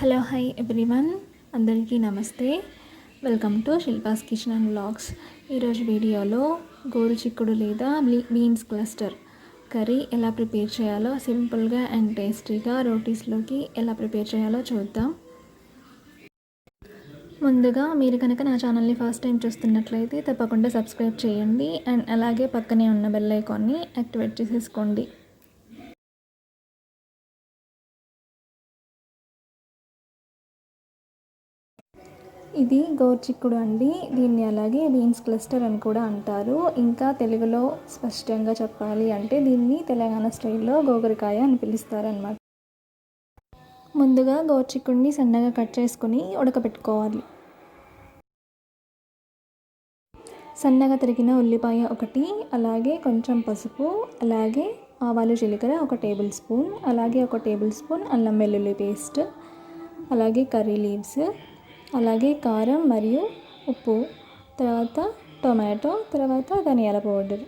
Hello hi everyone, అందరికీ నమస్తే. Welcome to Shilpa's kitchen and vlogs. ఈరోజు వీడియోలో గోరుచిక్కుడు లేదా బీన్స్ క్లస్టర్ కర్రీ ఎలా ప్రిపేర్ చేయాలో సింపుల్గా అండ్ టేస్టీగా రోటీస్లోకి ఎలా ప్రిపేర్ చేయాలో చూద్దాం. ముందుగా మీరు కనుక నా ఛానల్ని ఫస్ట్ టైం చూస్తున్నట్లయితే తప్పకుండా సబ్స్క్రైబ్ చేయండి అండ్ అలాగే పక్కనే ఉన్న బెల్ ఐకాన్ని యాక్టివేట్ చేసేసుకోండి. ఇది గోరుచిక్కుడు అండి. దీన్ని అలాగే బీన్స్ క్లస్టర్ అని కూడా అంటారు. ఇంకా తెలుగులో స్పష్టంగా చెప్పాలి అంటే దీన్ని తెలంగాణ స్టైల్లో గోకరకాయ అని పిలుస్తారనమాట. ముందుగా గోరుచిక్కుడిని సన్నగా కట్ చేసుకుని ఉడకబెట్టుకోవాలి. సన్నగా తరిగిన ఉల్లిపాయ ఒకటి, అలాగే కొంచెం పసుపు, అలాగే ఆవాలు జీలకర్ర 1 టేబుల్ స్పూన్, అలాగే 1 టేబుల్ స్పూన్ అల్లం వెల్లుల్లి పేస్ట్, అలాగే కర్రీ లీవ్స్, అలాగే కారం మరియు ఉప్పు, తర్వాత టొమాటో, తర్వాత ధనియాల పౌడర్.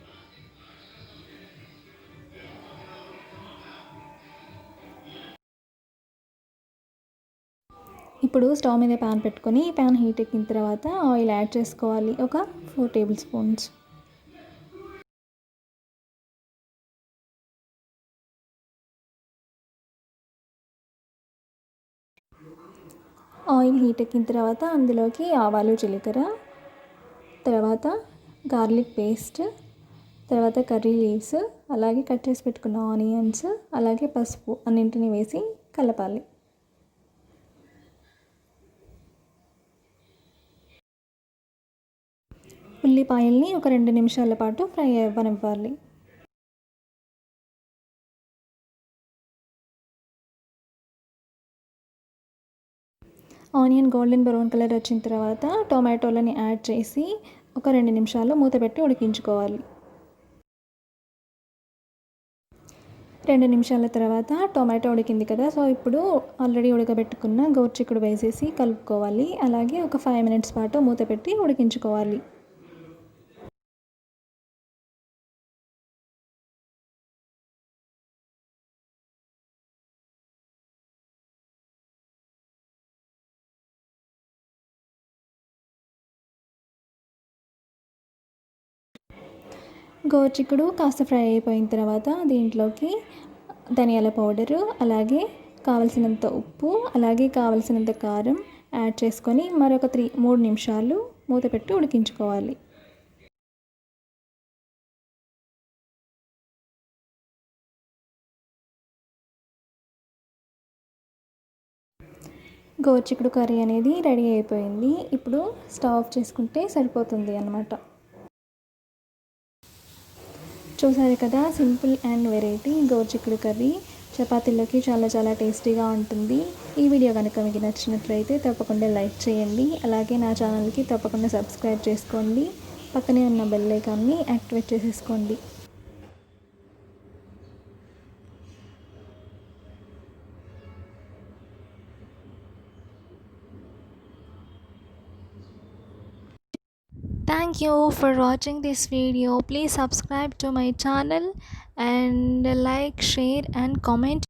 ఇప్పుడు స్టవ్ మీద ప్యాన్ పెట్టుకొని ప్యాన్ హీట్ ఎక్కిన తర్వాత ఆయిల్ యాడ్ చేసుకోవాలి, ఒక 4 టేబుల్ స్పూన్స్. ఆయిల్ హీట్ ఎక్కిన తర్వాత అందులోకి ఆవాలు జీలకర్ర, తర్వాత గార్లిక్ పేస్ట్, తర్వాత కర్రీ లీవ్స్, అలాగే కట్ చేసి పెట్టుకున్న ఆనియన్స్, అలాగే పసుపు అన్నింటిని వేసి కలపాలి. ఉల్లిపాయల్ని ఒక 2 నిమిషాల పాటు ఫ్రై అవ్వనివ్వాలి. ఆనియన్ గోల్డెన్ బ్రౌన్ కలర్ వచ్చిన తర్వాత టొమాటోలని యాడ్ చేసి ఒక 2 నిమిషాలు మూత పెట్టి ఉడికించుకోవాలి. 2 నిమిషాల తర్వాత టొమాటో ఉడికింది కదా, సో ఇప్పుడు ఆల్రెడీ ఉడకబెట్టుకున్న గోరుచిక్కుడు వేసేసి కలుపుకోవాలి. అలాగే ఒక 5 మినిట్స్ పాటు మూత పెట్టి ఉడికించుకోవాలి. గోరుచిక్కుడు కాస్త ఫ్రై అయిపోయిన తర్వాత దీంట్లోకి ధనియాల పౌడరు, అలాగే కావలసినంత ఉప్పు, అలాగే కావలసినంత కారం యాడ్ చేసుకొని మరొక 3 నిమిషాలు మూత పెట్టి ఉడికించుకోవాలి. గోరుచిక్కుడు కర్రీ అనేది రెడీ అయిపోయింది. ఇప్పుడు స్టవ్ ఆఫ్ చేసుకుంటే సరిపోతుంది అన్నమాట. చూసారు కదా, సింపుల్ అండ్ వెరైటీ గోరుచిక్కుడు కర్రీ చపాతీలోకి చాలా టేస్టీగా ఉంటుంది. ఈ వీడియో కనుక మీకు నచ్చినట్లయితే తప్పకుండా లైక్ చేయండి. అలాగే నా ఛానల్కి తప్పకుండా సబ్స్క్రైబ్ చేసుకోండి. పక్కనే ఉన్న బెల్ ఐకాన్ని యాక్టివేట్ చేసేసుకోండి. Thank you for watching this video. Please subscribe to my channel and like, share and comment.